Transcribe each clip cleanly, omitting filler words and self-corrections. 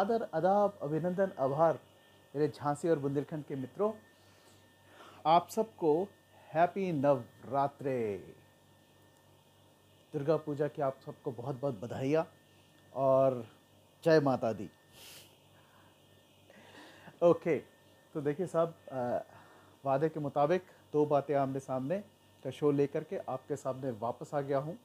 आदर, आदाब, अभिनंदन, आभार मेरे झांसी और बुंदेलखंड के मित्रों। आप सबको हैप्पी नवरात्रे। दुर्गा पूजा की आप सबको बहुत बहुत बधाइयाँ और जय माता दी। ओके, तो देखिए साहब, वादे के मुताबिक दो बातें आमने सामने का शो लेकर के आपके सामने वापस आ गया हूँ।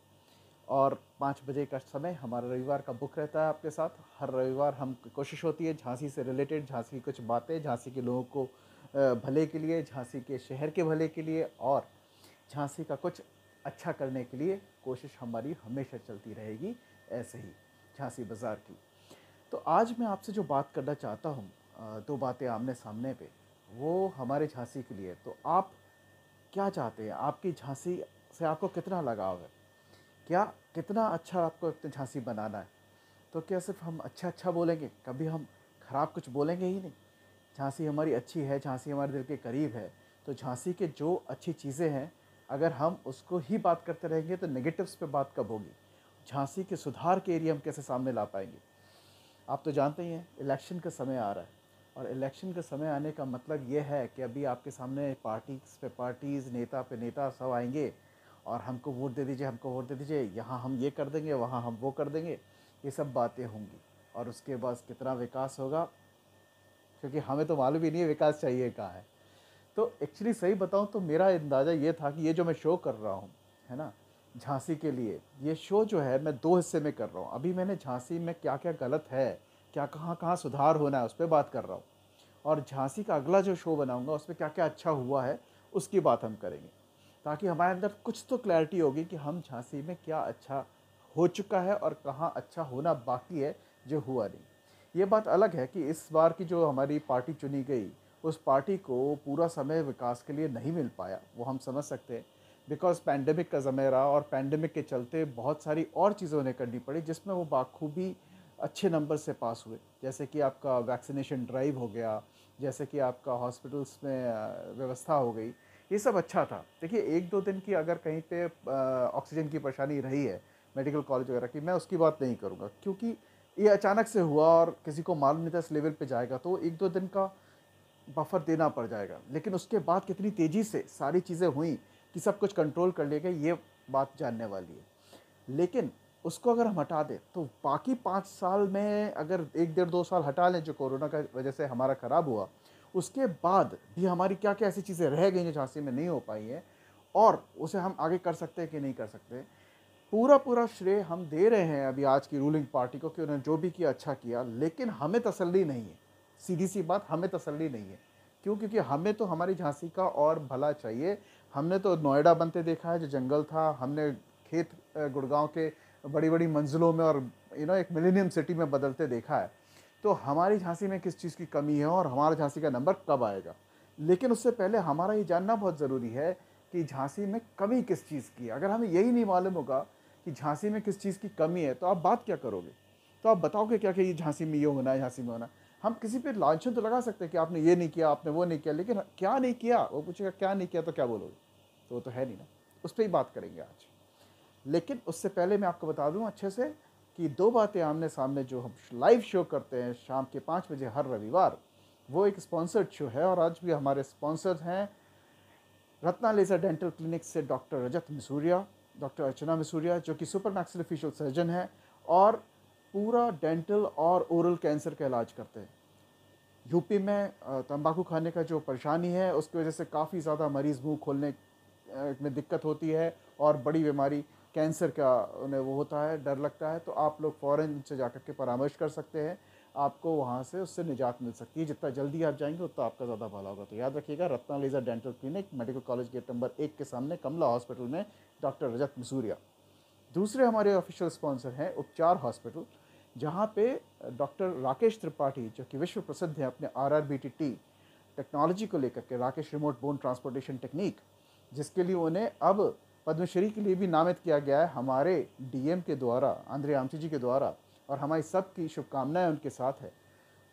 और 5 बजे का समय हमारा रविवार का बुक रहता है आपके साथ। हर रविवार हम कोशिश होती है झांसी से रिलेटेड, झांसी की कुछ बातें, झांसी के लोगों को भले के लिए, झांसी के शहर के भले के लिए और झांसी का कुछ अच्छा करने के लिए कोशिश हमारी हमेशा चलती रहेगी। ऐसे ही झांसी बाज़ार की। तो आज मैं आपसे जो बात करना चाहता हूँ, दो बातें आमने सामने पे, वो हमारे झांसी के लिए। तो आप क्या चाहते हैं? आपकी झांसी से आपको कितना लगाव है? क्या कितना अच्छा आपको अपने झांसी बनाना है? तो क्या सिर्फ हम अच्छा अच्छा बोलेंगे, कभी हम खराब कुछ बोलेंगे ही नहीं? झांसी हमारी अच्छी है, झांसी हमारे दिल के करीब है। तो झांसी के जो अच्छी चीज़ें हैं, अगर हम उसको ही बात करते रहेंगे तो नेगेटिव्स पे बात कब होगी? झांसी के सुधार के एरिया हम कैसे सामने ला पाएंगे? आप तो जानते ही हैं इलेक्शन का समय आ रहा है। और इलेक्शन का समय आने का मतलब ये है कि अभी आपके सामने पार्टीज़ पे पार्टीज़, नेता पे नेता सब आएंगे और हमको वोट दे दीजिए, हमको वोट दे दीजिए, यहाँ हम ये कर देंगे, वहाँ हम वो कर देंगे। ये सब बातें होंगी और उसके बाद कितना विकास होगा, क्योंकि हमें तो मालूम ही नहीं है विकास चाहिए कहाँ है। तो एक्चुअली सही बताऊँ तो मेरा अंदाज़ा ये था कि ये जो मैं शो कर रहा हूँ, है ना, झांसी के लिए, ये शो जो है मैं 2 हिस्से में कर रहा हूँ। अभी मैंने झांसी में क्या-क्या गलत है, क्या कहाँ-कहाँ सुधार होना है, उस पे बात कर रहा हूँ। और झांसी का अगला जो शो बनाऊँगा उसमें क्या-क्या अच्छा हुआ है, उसकी बात हम करेंगे। ताकि हमारे अंदर कुछ तो क्लैरिटी होगी कि हम झांसी में क्या अच्छा हो चुका है और कहाँ अच्छा होना बाकी है जो हुआ नहीं। ये बात अलग है कि इस बार की जो हमारी पार्टी चुनी गई, उस पार्टी को पूरा समय विकास के लिए नहीं मिल पाया, वो हम समझ सकते हैं। बिकॉज़ पैंडेमिक का समय रहा और पैंडेमिक के चलते बहुत सारी और चीज़ें उन्हें करनी पड़ी, जिसमें वो बाखूबी अच्छे नंबर से पास हुए। जैसे कि आपका वैक्सीनेशन ड्राइव हो गया, जैसे कि आपका हॉस्पिटल्स में व्यवस्था हो गई, ये सब अच्छा था। देखिए 1-2 दिन की अगर कहीं पे ऑक्सीजन की परेशानी रही है, मेडिकल कॉलेज वगैरह की, मैं उसकी बात नहीं करूँगा, क्योंकि ये अचानक से हुआ और किसी को मालूम नहीं था इस लेवल पे जाएगा, तो 1-2 दिन का बफर देना पड़ जाएगा। लेकिन उसके बाद कितनी तेज़ी से सारी चीज़ें हुई कि सब कुछ कंट्रोल कर लिया गया, ये बात जानने वाली है। लेकिन उसको अगर हम हटा दें तो बाकी 5 साल में अगर 1 डेढ़ 2 साल हटा लें जो कोरोना का वजह से हमारा खराब हुआ, उसके बाद भी हमारी क्या-क्या ऐसी चीज़ें रह गई जो झांसी में नहीं हो पाई हैं और उसे हम आगे कर सकते हैं कि नहीं कर सकते। पूरा-पूरा श्रेय हम दे रहे हैं अभी आज की रूलिंग पार्टी को कि उन्होंने जो भी किया अच्छा किया, लेकिन हमें तसल्ली नहीं है। सीधी-सी बात, हमें तसल्ली नहीं है। क्यों? क्योंकि हमें तो हमारी झांसी का और भला चाहिए। हमने तो नोएडा बनते देखा है जो जंगल था, हमने खेत गुड़गाँव के बड़ी-बड़ी मंजिलों में और एक मिलेनियम सिटी में बदलते देखा है। तो हमारी झांसी में किस चीज़ की कमी है और हमारा झांसी का नंबर कब आएगा? लेकिन उससे पहले हमारा ये जानना बहुत ज़रूरी है कि झांसी में कमी किस चीज़ की है। अगर हमें यही नहीं मालूम होगा कि झांसी में किस चीज़ की कमी है, तो आप बात क्या करोगे? तो आप बताओगे क्या कि ये झांसी में ये होना है, झांसी में होना है। हम किसी पे लांछन तो लगा सकते हैं कि आपने ये नहीं किया, आपने वो नहीं किया, लेकिन क्या नहीं किया? वो पूछेगा क्या नहीं किया तो क्या बोलोगे? तो वो तो है नहीं ना। उस पे ही बात करेंगे आज। लेकिन उससे पहले मैं आपको बता दूं अच्छे से कि दो बातें आमने-सामने जो हम लाइव शो करते हैं शाम के 5 बजे हर रविवार, वो एक स्पॉन्सर्ड शो है और आज भी हमारे स्पॉन्सर्स हैं रत्ना लेज़र डेंटल क्लिनिक से डॉक्टर रजत मिसूरिया, डॉक्टर अर्चना मिसूरिया जो कि सुपर मैक्सिलोफेशियल सर्जन है और पूरा डेंटल और ओरल कैंसर का इलाज करते हैं। यूपी में तंबाकू खाने का जो परेशानी है उसकी वजह से काफ़ी ज़्यादा मरीज़ मुंह खोलने में दिक्कत होती है और बड़ी बीमारी कैंसर का उन्हें वो होता है, डर लगता है। तो आप लोग फ़ौरन उनसे जाकर के परामर्श कर सकते हैं, आपको वहाँ से उससे निजात मिल सकती है। जितना जल्दी आप जाएंगे उतना आपका ज़्यादा भला होगा। तो याद रखिएगा, Ratna laser dental clinic, medical college gate number 1 के सामने कमला हॉस्पिटल में डॉक्टर रजत मिसूरिया। दूसरे हमारे ऑफिशियल स्पॉन्सर हैं उपचार हॉस्पिटल, जहाँ पे डॉक्टर राकेश त्रिपाठी जो कि विश्व प्रसिद्ध हैं अपने RRBTT टेक्नोलॉजी को लेकर के, Rakesh remote bone transportation technique, जिसके लिए उन्हें अब पद्मश्री के लिए भी नामित किया गया है हमारे DM के द्वारा, आंद्रे आमची जी के द्वारा, और हमारी सबकी शुभकामनाएं उनके साथ है।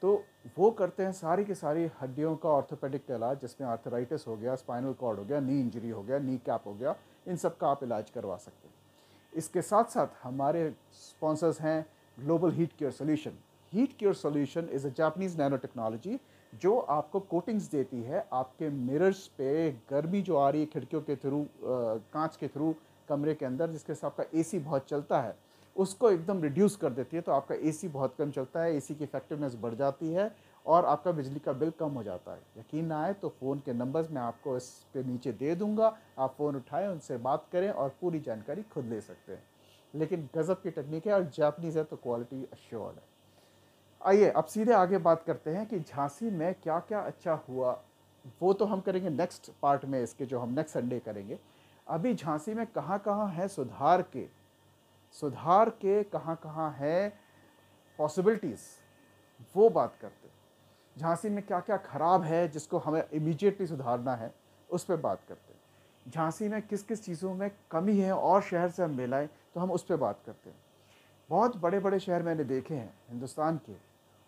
तो वो करते हैं सारी की सारी हड्डियों का ऑर्थोपेडिक का इलाज, जिसमें आर्थराइटिस हो गया, स्पाइनल कॉर्ड हो गया, नी इंजरी हो गया, नी कैप हो गया, इन सब का आप इलाज करवा सकते हैं। इसके साथ साथ हमारे स्पॉन्सर्स हैं global heat care solution. Heat cure solution is a Japanese nano technology जो आपको कोटिंग्स देती है आपके मिरर्स पे गर्मी जो आ रही है खिड़कियों के थ्रू, कांच के थ्रू कमरे के अंदर, जिसके साथ आपका एसी बहुत चलता है, उसको एकदम रिड्यूस कर देती है। तो आपका एसी बहुत कम चलता है, एसी की इफेक्टिवनेस बढ़ जाती है और आपका बिजली का बिल कम हो जाता है। यकीन ना आए तो फ़ोन के नंबर्स मैं आपको इस पे नीचे दे दूंगा, आप फ़ोन उठाएं, उनसे बात करें और पूरी जानकारी खुद ले सकते हैं। लेकिन गज़ब की टेक्निक है और जापानीज़ है तो क्वालिटी अश्योर्ड है। आइए अब सीधे आगे बात करते हैं कि झांसी में क्या क्या अच्छा हुआ। वो तो हम करेंगे नेक्स्ट पार्ट में इसके, जो हम नेक्स्ट संडे करेंगे। अभी झांसी में कहाँ कहाँ है सुधार के कहाँ कहाँ है पॉसिबिलिटीज़, वो बात करते हैं। झांसी में क्या क्या खराब है जिसको हमें इमीडिएटली सुधारना है, उस पर बात करते हैं। झांसी में किस किस चीज़ों में कमी है और शहर से हम मिलाएं तो हम उस पर बात करते हैं। बहुत बड़े बड़े शहर मैंने देखे हैं हिंदुस्तान के,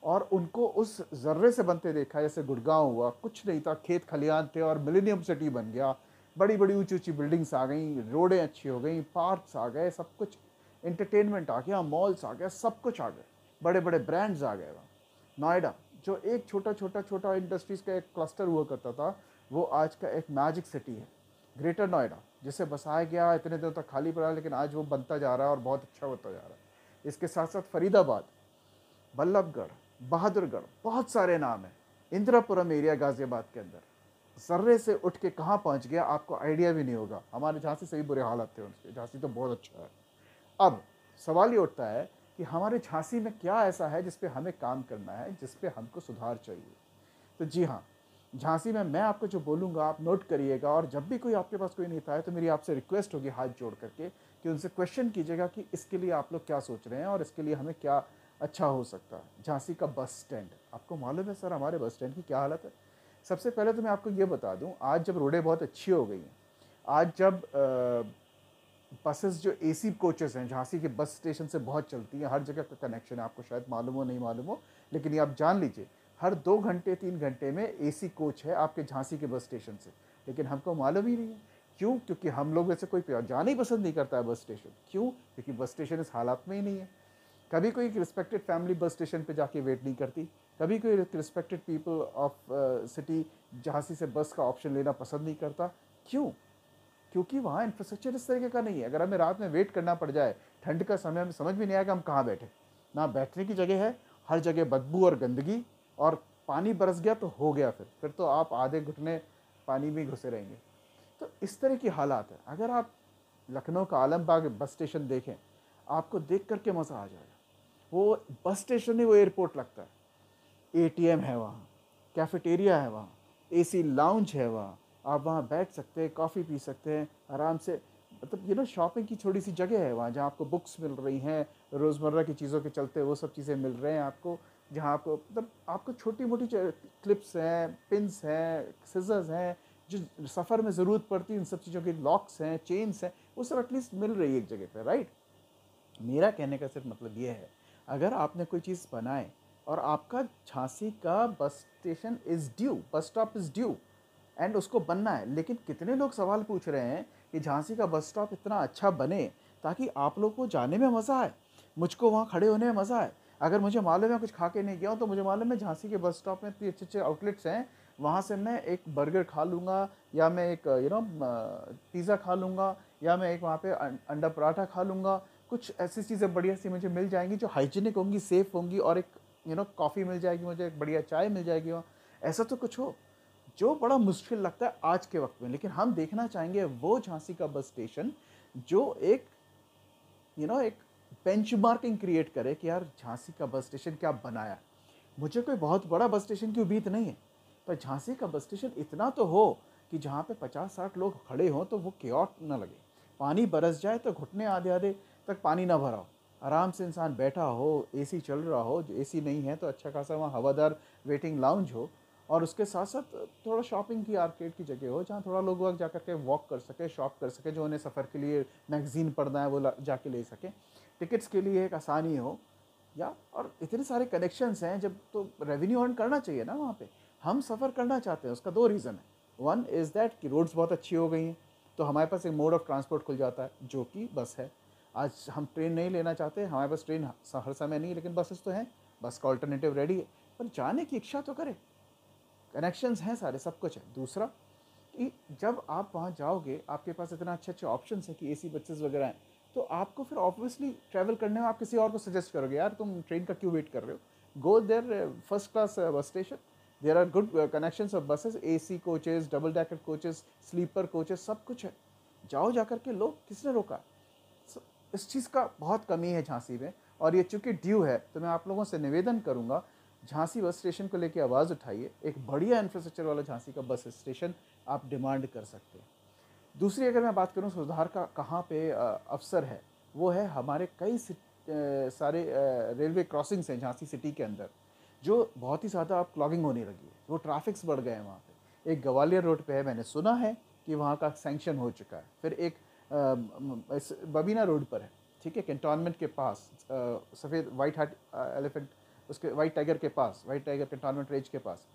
और उनको उस ज़र्रे से बनते देखा। जैसे गुड़गांव हुआ, कुछ नहीं था, खेत खलियान थे और मिलेनियम सिटी बन गया। बड़ी बड़ी ऊंची ऊंची बिल्डिंग्स आ गई, रोडें अच्छी हो गई, पार्क्स आ गए, सब कुछ, एंटरटेनमेंट आ गया, मॉल्स आ गया, सब कुछ आ गए, बड़े बड़े ब्रांड्स आ गए वहाँ। नोएडा जो एक छोटा छोटा छोटा इंडस्ट्रीज़ का एक क्लस्टर हुआ करता था, वो आज का एक मैजिक सिटी है। ग्रेटर नोएडा जिसे बसाया गया, इतने दिनों तक खाली पड़ा, लेकिन आज वो बनता जा रहा है और बहुत अच्छा होता जा रहा है। इसके साथ साथ फरीदाबाद, बल्लभगढ़, बहादुरगढ़, बहुत सारे नाम हैं। इंदिरापुरम एरिया गाजियाबाद के अंदर जर्रे से उठ के कहाँ पहुँच गया आपको आइडिया भी नहीं होगा। हमारे झांसी से भी बुरे हालात थे उनके, झांसी तो बहुत अच्छा है। अब सवाल ये उठता है कि हमारे झांसी में क्या ऐसा है जिस पे हमें काम करना है, जिस पे हमको सुधार चाहिए। तो जी हाँ, झांसी में मैं आपको जो बोलूँगा आप नोट करिएगा, और जब भी कोई आपके पास कोई नेता है तो मेरी आपसे रिक्वेस्ट होगी हाथ जोड़ करके कि उनसे क्वेश्चन कीजिएगा कि इसके लिए आप लोग क्या सोच रहे हैं और इसके लिए हमें क्या अच्छा हो सकता है। झांसी का बस स्टैंड, आपको मालूम है सर हमारे बस स्टैंड की क्या हालत है? सबसे पहले तो मैं आपको ये बता दूं, आज जब रोडें बहुत अच्छी हो गई हैं, आज जब बसेस जो एसी कोचेस हैं झांसी के बस स्टेशन से बहुत चलती हैं, हर जगह का कनेक्शन है, आपको शायद मालूम हो नहीं मालूम हो, लेकिन ये आप जान लीजिए, हर 2 घंटे 3 घंटे में एसी कोच है आपके झांसी के बस स्टेशन से। लेकिन हमको मालूम ही नहीं है। क्यों? क्योंकि हम लोग वैसे कोई जाना ही पसंद नहीं करता है बस स्टेशन। क्यों? क्योंकि बस स्टेशन इस हालात में ही नहीं है। कभी कोई रिस्पेक्टेड फैमिली बस स्टेशन पे जाके वेट नहीं करती, कभी कोई respected people of city Jhansi से बस का ऑप्शन लेना पसंद नहीं करता। क्यों? क्योंकि वहाँ इंफ्रास्ट्रक्चर इस तरीके का नहीं है। अगर हमें रात में वेट करना पड़ जाए, ठंड का समय, हमें समझ में नहीं आएगा हम कहाँ बैठे। ना बैठने की जगह है, हर जगह बदबू और गंदगी, और पानी बरस गया तो हो गया, फिर तो आप आधे घुटने पानी में घुसे रहेंगे। तो इस तरह की हालात है। अगर आप लखनऊ का आलमबाग बस स्टेशन देखें, आपको देख करके मज़ा आ जाएगा। वो बस स्टेशन नहीं, वो एयरपोर्ट लगता है। एटीएम है वहाँ, कैफेटेरिया है वहाँ, एसी लाउंज है वहाँ, आप वहाँ बैठ सकते हैं, कॉफ़ी पी सकते हैं आराम से। मतलब शॉपिंग की छोटी सी जगह है वहाँ, जहाँ आपको बुक्स मिल रही हैं, रोज़मर्रा की चीज़ों के चलते वो सब चीज़ें मिल रहे हैं आपको। जहाँ आपको मतलब आपको छोटी मोटी क्लिप्स हैं, पिन्स हैं, सिजर्स हैं, जो सफ़र में ज़रूरत पड़ती है, इन सब चीज़ों के लॉक्स हैं, चेन्स हैं, वो सब एटलीस्ट मिल रही है एक जगह पर, राइट। मेरा कहने का सिर्फ मतलब ये है, अगर आपने कोई चीज़ बनाए और आपका झांसी का bus station is due, bus stop is due and उसको बनना है, लेकिन कितने लोग सवाल पूछ रहे हैं कि झांसी का बस स्टॉप इतना अच्छा बने ताकि आप लोग को जाने में मज़ा आए, मुझको वहाँ खड़े होने में मज़ा आए। अगर मुझे मालूम है कुछ खा के नहीं गया हूँ, तो मुझे मालूम है झांसी के बस स्टॉप में इतने अच्छे अच्छे आउटलेट्स हैं, वहाँ से मैं एक बर्गर खा लूँगा, या मैं एक पिज़्ज़ा खा लूँगा, या मैं एक वहाँ पे अंडा पराठा खा लूँगा। कुछ ऐसी चीज़ें बढ़िया सी मुझे मिल जाएंगी जो हाइजीनिक होंगी, सेफ़ होंगी, और एक कॉफ़ी मिल जाएगी मुझे, एक बढ़िया चाय मिल जाएगी वहाँ। ऐसा तो कुछ हो जो बड़ा मुश्किल लगता है आज के वक्त में। लेकिन हम देखना चाहेंगे वो झांसी का बस स्टेशन जो एक एक बेंचमार्किंग क्रिएट करे कि यार झांसी का बस स्टेशन क्या बनाया। मुझे कोई बहुत बड़ा बस स्टेशन की उम्मीद नहीं है, पर झांसी का बस स्टेशन इतना तो हो कि जहाँ पे 50-60 लोग खड़े हों तो वो क्योट ना लगे। पानी बरस जाए तो घुटने आधे आधे तक पानी ना भरा हो, आराम से इंसान बैठा हो, एसी चल रहा हो, जो एसी नहीं है तो अच्छा खासा वहाँ हवादार वेटिंग लाउंज हो, और उसके साथ साथ थोड़ा शॉपिंग की, आर्केड की जगह हो, जहाँ थोड़ा लोग वक्त जा करके वॉक कर सके, शॉप कर सके, जो उन्हें सफ़र के लिए मैगज़ीन पढ़ना है वो जाके ले सकें, टिकट्स के लिए एक आसानी हो, या और इतने सारे कनेक्शंस हैं। जब तो रेवेन्यू अर्न करना चाहिए ना वहाँ पे। हम सफ़र करना चाहते हैं, उसका 2 रीज़न है। वन इज़ दैट कि रोड्स बहुत अच्छी हो गई हैं, तो हमारे पास एक मोड ऑफ ट्रांसपोर्ट खुल जाता है जो कि बस है। आज हम ट्रेन नहीं लेना चाहते, हमारे पास ट्रेन हर समय नहीं, लेकिन बसेस तो हैं। बस का ऑल्टरनेटिव रेडी है, पर जाने की इच्छा तो करे, कनेक्शंस हैं सारे, सब कुछ है। दूसरा कि जब आप वहाँ जाओगे, आपके पास इतना अच्छे ऑप्शंस हैं कि एसी बसेस वगैरह हैं, तो आपको फिर ऑब्वियसली ट्रैवल करने में आप किसी और को सजेस्ट करोगे, यार तुम ट्रेन का क्यों वेट कर रहे हो, go there first class bus station, there are good connections of buses, AC coaches, double decker coaches, sleeper coaches, सब कुछ है, जाओ जा करके लो, किसने रोका। इस चीज़ का बहुत कमी है झांसी में, और ये चूँकि ड्यू है, तो मैं आप लोगों से निवेदन करूँगा, झांसी बस स्टेशन को लेकर आवाज़ उठाइए, एक बढ़िया इंफ्रास्ट्रक्चर वाला झांसी का बस स्टेशन आप डिमांड कर सकते हैं। दूसरी अगर मैं बात करूँ सुधार का कहाँ पे अवसर है, वो है हमारे कई सारे रेलवे क्रॉसिंग्स हैं झांसी सिटी के अंदर, जो बहुत ही ज़्यादा अब क्लॉगिंग होने लगी है, वो ट्रैफिक्स बढ़ गए हैं वहाँ पे। एक ग्वालियर रोड पे है, मैंने सुना है कि वहाँ का सैंक्शन हो चुका है। फिर एक बबीना रोड पर है, ठीक है, कैंटोनमेंट के पास, सफ़ेद वाइट हार्ट एलिफेंट, उसके वाइट टाइगर के पास, वाइट टाइगर कैंटोनमेंट रेंज के पास,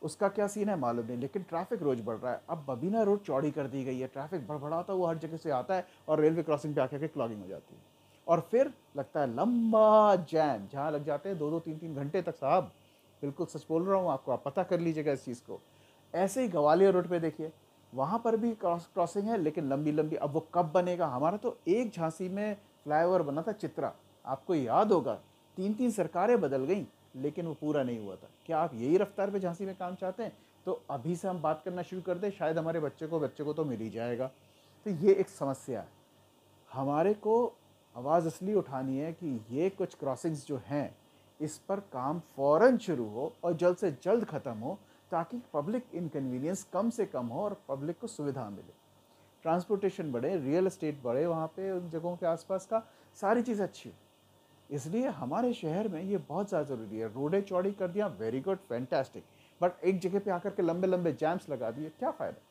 उसका क्या सीन है मालूम नहीं, लेकिन ट्रैफिक रोज बढ़ रहा है। अब बबीना रोड चौड़ी कर दी गई है, ट्रैफिक बड़बड़ाता वो हर जगह से आता है और रेलवे क्रॉसिंग पे आकर के क्लॉगिंग हो जाती है, और फिर लगता है लंबा जैम, जहाँ लग जाते हैं 2-2 3-3 घंटे तक साहब, बिल्कुल सच बोल रहा हूँ आपको, आप पता कर लीजिएगा इस चीज़ को। ऐसे ही ग्वालियर रोड पे देखिए, वहाँ पर भी क्रॉसिंग है, लेकिन लंबी लंबी। अब वो कब बनेगा, हमारा तो एक झांसी में फ्लाईओवर बना था चित्रा, आपको याद होगा, 3-3 सरकारें बदल गई, लेकिन वो पूरा नहीं हुआ था। क्या आप यही रफ्तार पे झांसी में काम चाहते हैं, तो अभी से हम बात करना शुरू कर दें, शायद हमारे बच्चे को तो मिल ही जाएगा। तो ये एक समस्या है, हमारे को आवाज़ इसलिए उठानी है कि ये कुछ क्रॉसिंग्स जो हैं, इस पर काम फ़ौरन शुरू हो और जल्द से जल्द ख़त्म हो, ताकि पब्लिक इनकन्वीनियंस कम से कम हो और पब्लिक को सुविधा मिले, ट्रांसपोर्टेशन बढ़े, रियल एस्टेट बढ़े वहाँ पे उन जगहों के आसपास का, सारी चीज़ अच्छी हो। इसलिए हमारे शहर में ये बहुत ज़्यादा ज़रूरी है। रोडें चौड़ी कर दिया, वेरी गुड, फैंटास्टिक, बट एक जगह पे आकर के लंबे लंबे जैम्स लगा दिए, क्या फ़ायदा।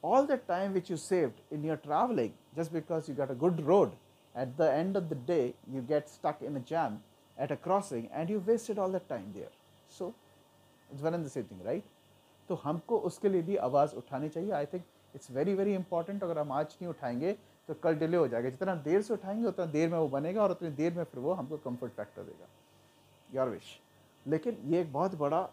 All the time which you saved in your traveling just because you got a good road, at the end of the day you get stuck in a jam at a crossing and you wasted all that time there. So it's one and the same thing, right? तो हमको उसके लिए भी आवाज़ उठानी चाहिए। आई think it's very very important. अगर हम आज नहीं उठाएंगे तो कल डिले हो जाएगा। जितना देर से उठाएंगे उतना देर में वो बनेगा और उतनी देर में फिर वो हमको कंफर्ट फैक्टर देगा। Your wish. लेकिन ये एक बहुत बड़ा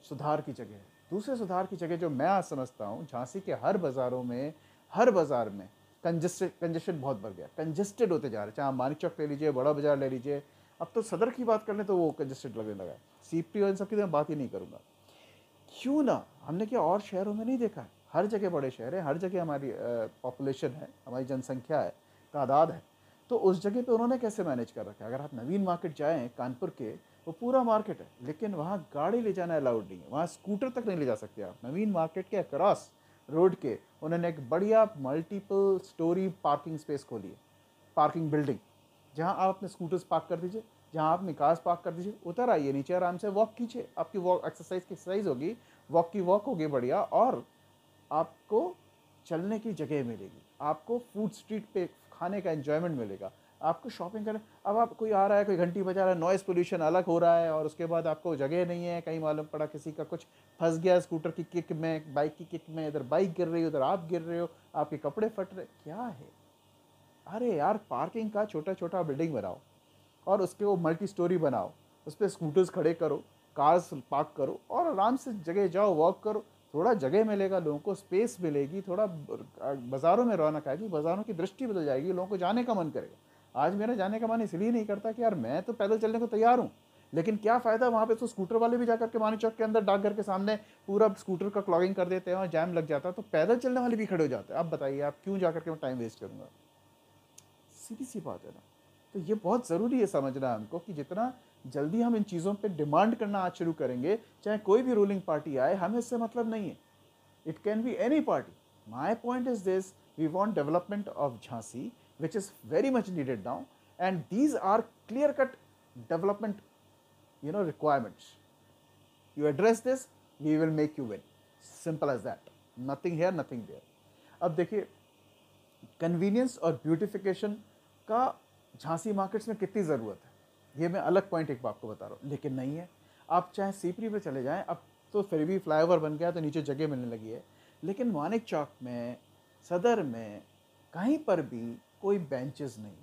सुधार की जगह है। दूसरे सुधार की जगह जो मैं आज समझता हूँ, झांसी के हर बाज़ार में कंजेशन बहुत बढ़ गया, कंजेस्टेड होते जा रहे हैं। चाहे आप मानिक चौक ले लीजिए, बड़ा बाज़ार ले लीजिए, अब तो सदर की बात कर लें तो वो कंजेस्टेड लगने लगा है। सीपी और इन सब की तो मैं बात ही नहीं करूँगा। क्यों ना, हमने क्या और शहरों में नहीं देखा है? हर जगह बड़े शहर हैं, हर जगह हमारी पॉपुलेशन है, हमारी जनसंख्या है, तादाद है, तो उस जगह पे उन्होंने कैसे मैनेज कर रखा है? अगर आप नवीन मार्केट जाएँ कानपुर के, वो पूरा मार्केट है, लेकिन वहाँ गाड़ी ले जाना अलाउड नहीं है, वहाँ स्कूटर तक नहीं ले जा सकते आप। नवीन मार्केट के अक्रॉस रोड के उन्होंने एक बढ़िया मल्टीपल स्टोरी पार्किंग स्पेस खोली है, पार्किंग बिल्डिंग, जहाँ आप अपने स्कूटर्स पार्क कर दीजिए, जहाँ आप अपनी कार्स पार्क कर दीजिए, उतर आइए नीचे, आराम से वॉक कीजिए, आपकी वॉक एक्सरसाइज की एक्सरसाइज होगी, वॉक की वॉक होगी बढ़िया, और आपको चलने की जगह मिलेगी, आपको फूड स्ट्रीट पे खाने का एंजॉयमेंट मिलेगा, आपको शॉपिंग करने। अब आप कोई आ रहा है, कोई घंटी बजा रहा है, नॉइज़ पोल्यूशन अलग हो रहा है, और उसके बाद आपको जगह नहीं है, कहीं मालूम पड़ा किसी का कुछ फंस गया स्कूटर की किक में, बाइक की किक में, इधर बाइक गिर रही है, उधर आप गिर रहे हो, आपके कपड़े फट रहे, क्या है। अरे यार, पार्किंग का छोटा छोटा बिल्डिंग बनाओ और उसके वो मल्टी स्टोरी बनाओ, उस पर स्कूटर्स खड़े करो, कार्स पार्क करो और आराम से जगह जाओ, वॉक करो, थोड़ा जगह मिलेगा, लोगों को स्पेस मिलेगी, थोड़ा बाज़ारों में रौनक आएगी, बाज़ारों की दृष्टि बदल जाएगी, लोगों को जाने का मन करेगा। आज मेरा जाने का मन इसलिए नहीं करता कि यार मैं तो पैदल चलने को तैयार हूँ, लेकिन क्या फ़ायदा, वहाँ पे तो स्कूटर वाले भी जाकर के मानिक चौक के अंदर डाकघर के सामने पूरा स्कूटर का क्लॉगिंग कर देते हैं और जैम लग जाता है, तो पैदल चलने वाले भी खड़े हो जाते हैं। अब बताइए, आप क्यों जाकर के मैं टाइम वेस्ट करूँगा? सीधी सी बात है ना। तो ये बहुत ज़रूरी है समझना हमको कि जितना जल्दी हम इन चीज़ों पे डिमांड करना आज शुरू करेंगे, चाहे कोई भी रूलिंग पार्टी आए, हमें इससे मतलब नहीं है। It can be any party. My point is this, we want development of Jhansi which is very much needed now, and these are clear cut development requirements. You address this, we will make you win. Simple as that. Nothing here, nothing there. अब देखिए, convenience और beautification का Jhansi markets में कितनी ज़रूरत है, ये मैं अलग पॉइंट एक आपको बता रहा हूँ, लेकिन नहीं है। आप चाहे सीपरी पे चले जाएं, अब तो फिर भी फ्लाईओवर बन गया तो नीचे जगह मिलने लगी है, लेकिन मानिक चौक में, सदर में, कहीं पर भी कोई बेंचेस नहीं,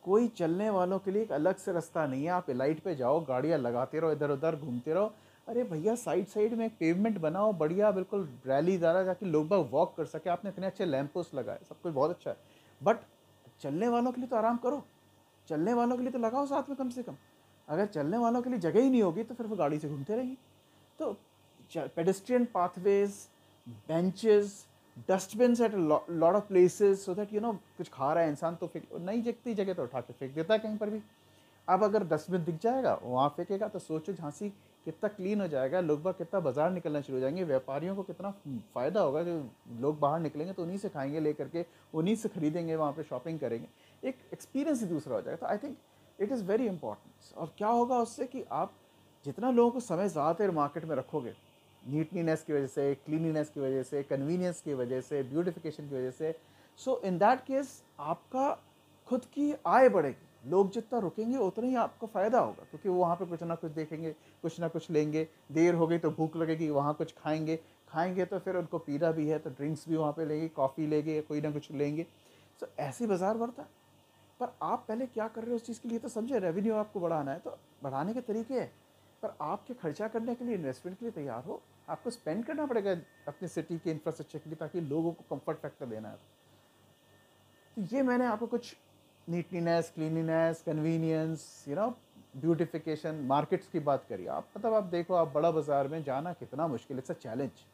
कोई चलने वालों के लिए एक अलग से रास्ता नहीं है। आप लाइट पे जाओ, गाड़ियाँ लगाते रहो, इधर उधर घूमते रहो। अरे भैया साइड साइड में एक पेवमेंट बनाओ बढ़िया, बिल्कुल रैली ज़्यादा जाके लोग बाग वॉक कर सके। आपने इतने अच्छे लैंप पोस्ट लगाए, सब कुछ बहुत अच्छा है, बट चलने वालों के लिए तो आराम करो, चलने वालों के लिए तो लगाओ साथ में कम से कम। अगर चलने वालों के लिए जगह ही नहीं होगी तो फिर वो गाड़ी से घूमते रहेंगे। तो pedestrian pathways, benches, dustbins at lot of places, so that कुछ खा रहा है इंसान तो फेंक, नहीं जगती जगह तो उठा के फेंक देता है कहीं पर भी। अब अगर डस्टबिन दिख जाएगा वहाँ फेंकेगा, तो सोचो झांसी कितना क्लीन हो जाएगा, लोग बाग कितना बाजार निकलना शुरू हो जाएंगे, व्यापारियों को कितना फ़ायदा होगा कि लोग बाहर निकलेंगे तो उन्हीं से खाएंगे ले करके, उन्हीं से खरीदेंगे, वहाँ पे शॉपिंग करेंगे, एक एक्सपीरियंस ही दूसरा हो जाएगा। तो I think it is very important. और क्या होगा उससे कि आप जितना लोगों को समय ज़्यादा देर मार्केट में रखोगे, नीटनीनेस की वजह से, क्लीनिनेस की वजह से, कन्वीनियंस की वजह से, ब्यूटिफिकेशन की वजह से, सो इन दैट केस आपका खुद की आय बढ़ेगी। लोग जितना रुकेंगे उतना ही आपको फ़ायदा होगा, क्योंकि वो वहाँ पे कुछ ना कुछ देखेंगे, कुछ ना कुछ लेंगे, देर हो गई तो भूख लगेगी, वहाँ कुछ खाएंगे, खाएंगे तो फिर उनको पीना भी है तो ड्रिंक्स भी वहाँ पे लेंगे, कॉफ़ी लेंगे, कोई ना कुछ लेंगे। सो ऐसे बाज़ार बढ़ता है। पर आप पहले क्या कर रहे हो उस चीज़ के लिए तो समझे। रेवेन्यू आपको बढ़ाना है तो बढ़ाने के तरीके हैं, पर आपके खर्चा करने के लिए, इन्वेस्टमेंट के लिए तैयार हो। आपको स्पेंड करना पड़ेगा अपने सिटी के इंफ्रास्ट्रक्चर के लिए, ताकि लोगों को कंफर्ट फैक्टर देना है। तो ये मैंने आपको कुछ नीटलीनेस, क्लीनिनेस, कन्वीनियंस, ब्यूटिफिकेशन, मार्केट्स की बात करी। आप मतलब आप देखो, आप बड़ा बाज़ार में जाना कितना मुश्किल है, इट्स अ चैलेंज।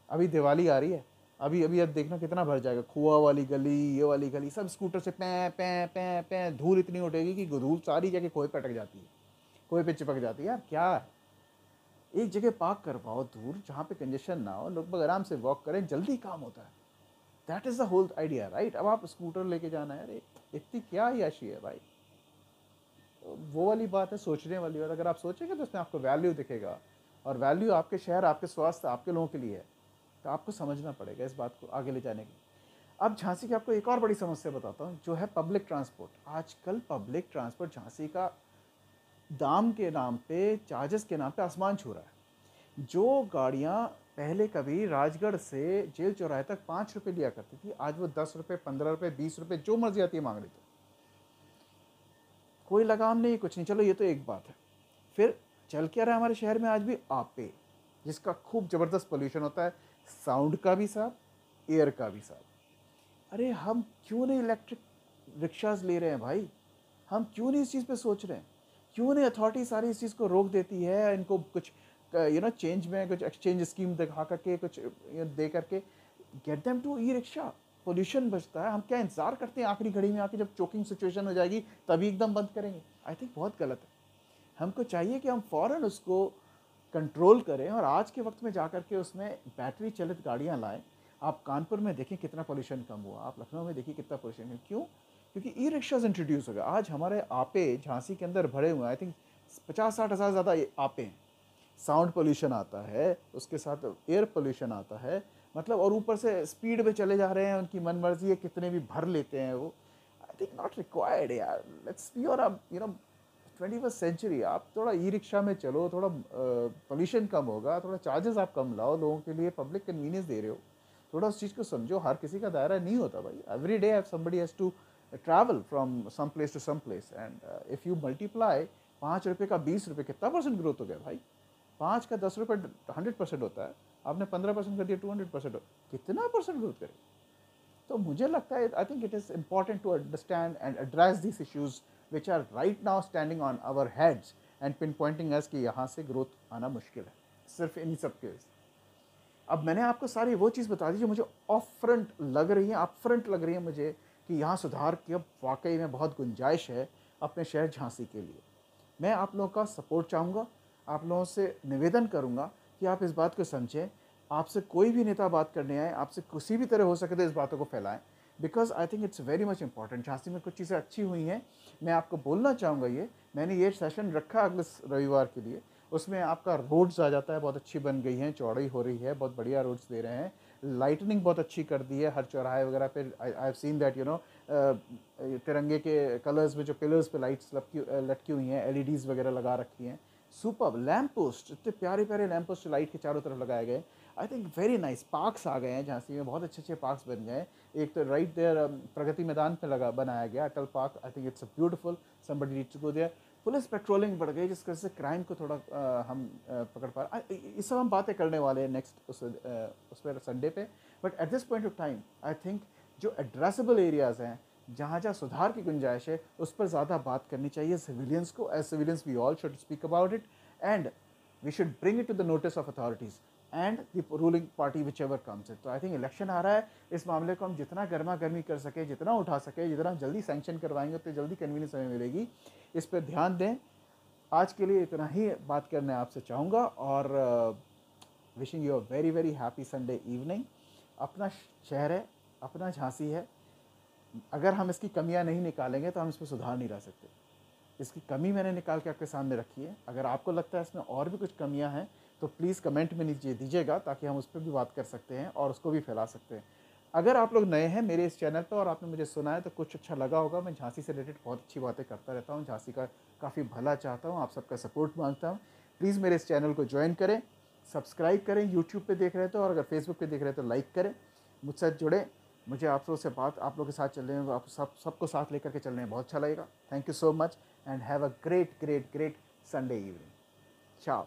अभी दिवाली आ रही है, अभी अभी अब देखना कितना भर जाएगा, खुआ वाली गली, ये वाली गली, सब स्कूटर से पैं पैं पैं पैं, धूल इतनी उठेगी कि धूल सारी जगह कोई पे अटक जाती है, कोई पे चिपक जाती है। यार क्या है, एक जगह पार्क करवाओ दूर, जहाँ पे कंजेशन ना हो, लोग आराम से वॉक करें, जल्दी काम होता है। That is the whole idea, right. अब आप स्कूटर लेके जाना है, अरे इतनी क्या याशी है भाई। तो वो वाली बात है, सोचने वाली बात। अगर आप सोचेंगे तो उसमें आपको वैल्यू दिखेगा, और वैल्यू आपके शहर, आपके स्वास्थ्य, आपके लोगों के लिए है। तो आपको समझना पड़ेगा इस बात को आगे ले जाने के लिए। अब झांसी की आपको एक और बड़ी समस्या बताता हूँ, जो है पब्लिक ट्रांसपोर्ट। आजकल पब्लिक ट्रांसपोर्ट झांसी का दाम के नाम पे, चार्जेस के नाम पे आसमान छू रहा है। जो गाड़ियाँ पहले कभी राजगढ़ से जेल चौराहे तक 5 रुपये लिया करती थी, आज वो 10 रुपये, 15 रुपये, 20 रुपये, जो मर्जी आती है मांग रही थी। कोई लगाम नहीं, कुछ नहीं। चलो ये तो एक बात है। फिर चल क्या रहा है हमारे शहर में आज भी, आपे, जिसका खूब ज़बरदस्त पोल्यूशन होता है, साउंड का भी साथ, एयर का भी साथ। अरे हम क्यों नहीं इलेक्ट्रिक रिक्शाज ले रहे हैं भाई, हम क्यों नहीं इस चीज़ पे सोच रहे हैं, क्यों नहीं अथॉरिटी सारी इस चीज़ को रोक देती है, इनको कुछ चेंज में कुछ एक्सचेंज स्कीम दिखा करके, कुछ दे करके get them to e rickshaw. Pollution बचता है। हम क्या इंतजार करते हैं आखिरी घड़ी में आके, जब चोकिंग सिचुएशन हो जाएगी तभी एकदम बंद करेंगे। आई थिंक बहुत गलत है। हमको चाहिए कि हम फ़ौरन उसको कंट्रोल करें, और आज के वक्त में जा कर के उसमें बैटरी चलित गाड़ियाँ लाएं। आप कानपुर में देखिए कितना पोल्यूशन कम हुआ, आप लखनऊ में देखिए कितना पोल्यूशन है। क्यों? क्योंकि ई रिक्शाज इंट्रोड्यूस हो गए। आज हमारे आपे झांसी के अंदर भरे हुए हैं, आई थिंक 50-60 हज़ार ज़्यादा आपे हैं। साउंड पोल्यूशन आता है, उसके साथ एयर पोल्यूशन आता है, मतलब, और ऊपर से स्पीड में चले जा रहे हैं, उनकी मन मर्जी है, कितने भी भर लेते हैं वो। आई थिंक नॉट रिक्वायर्ड यार, लेट्स बी और 21st सेंचुरी। आप थोड़ा ई रिक्शा में चलो, थोड़ा पोल्यूशन कम होगा, थोड़ा चार्जेस आप कम लाओ, लोगों के लिए पब्लिक कन्वीनियंस दे रहे हो, थोड़ा उस चीज़ को समझो। हर किसी का दायरा नहीं होता भाई। Every day somebody has to travel from some place to some place, and if you multiply 5 रुपये का 20 रुपये, कितना परसेंट ग्रोथ हो गया भाई। 5 का 10 रुपये 100% होता है, आपने 15% कर दिया, 200%, कितना परसेंट ग्रोथ करे। तो मुझे लगता है, I think it is important to understand and address this issues which are right now standing on our heads and pinpointing us कि यहाँ से ग्रोथ आना मुश्किल है, सिर्फ इन्हीं सब के। अब मैंने आपको सारी वो चीज़ बता दी जो मुझे ऑफ फ्रंट लग रही है, अप फ्रंट लग रही है मुझे, कि यहाँ सुधार की अब वाकई में बहुत गुंजाइश है अपने शहर झांसी के लिए। मैं आप लोगों का सपोर्ट चाहूँगा, आप लोगों से निवेदन करूँगा कि आप इस बात को समझें। आपसे कोई भी नेता बात करने आए, आपसे किसी भी तरह हो सके तो इस बातों को फैलाएं, because I think it's very much important. Jhansi में कुछ चीज़ें अच्छी हुई हैं, मैं आपको बोलना चाहूँगा। ये मैंने ये सेशन रखा अगले रविवार के लिए, उसमें आपका रोड्स आ जाता है, बहुत अच्छी बन गई हैं, चौड़ाई हो रही है, बहुत बढ़िया रोड्स दे रहे हैं, लाइटनिंग बहुत अच्छी कर दी है हर चौराहे वगैरह पे। आई हैव सीन दैट तिरंगे के कलर्स में जो पिलर्स पे लाइट्स लटकी हुई हैं, एलईडीज़ वगैरह लगा रखी हैं। सुपर लैम्प पोस्ट, इतने प्यारे प्यारे लैम्प पोस्ट लाइट के चारों तरफ लगाए गए। I think very nice parks आ गए हैं झांसी में, बहुत अच्छे अच्छे पार्क्स बन गए हैं। एक तो राइट देयर प्रगति मैदान पे बनाया गया Atal park, I think it's a beautiful, somebody needs to go there. Police patrolling बढ़ गई जिस वजह से क्राइम को थोड़ा हम पकड़ पा रहे। इस सब हम बातें करने वाले हैं नेक्स्ट उस पर संडे पे। But at this point of time I think जो एड्रेसेबल एरियाज़ हैं, जहाँ जहाँ सुधार की गुंजाइश है, उस पर ज़्यादा बात करनी चाहिए सिविलियंस को। As civilians we all should speak about it and we should bring it to the notice of authorities and the ruling party whichever comes it. तो आई थिंक इलेक्शन आ रहा है, इस मामले को हम जितना गर्मा गर्मी कर सके, जितना उठा सके, जितना जल्दी सैंक्शन करवाएंगे उतनी जल्दी कन्वीनियंस हमें मिलेगी। इस पर ध्यान दें। आज के लिए इतना ही बात करने आपसे चाहूँगा और wishing you a very very happy Sunday evening. अपना शहर है, अपना झांसी है, अगर हम इसकी कमियां नहीं निकालेंगे तो हम इसमें सुधार नहीं ला सकते। इसकी कमी मैंने निकाल के आपके सामने रखी है। अगर आपको लगता है इसमें और भी कुछ कमियां हैं तो प्लीज़ कमेंट में नीचे दीजिएगा ताकि हम उस पर भी बात कर सकते हैं और उसको भी फैला सकते हैं। अगर आप लोग नए हैं मेरे इस चैनल पर और आपने मुझे सुना है तो कुछ अच्छा लगा होगा। मैं झांसी से रिलेटेड बहुत अच्छी बातें करता रहता हूँ, झांसी का काफ़ी भला चाहता हूँ, आप सबका सपोर्ट मांगता हूँ। प्लीज़ मेरे इस चैनल को ज्वाइन करें, सब्सक्राइब करें, यूट्यूब पे देख रहे हैं तो, और अगर फेसबुक पे देख रहे हैं तो लाइक करें, मुझसे जुड़ें। मुझे आप लोगों से बात, आप लोगों के साथ चलने में, आप सबको साथ लेकर के चलने में बहुत अच्छा लगेगा। Thank you so much and have a great great great Sunday evening. चाओ।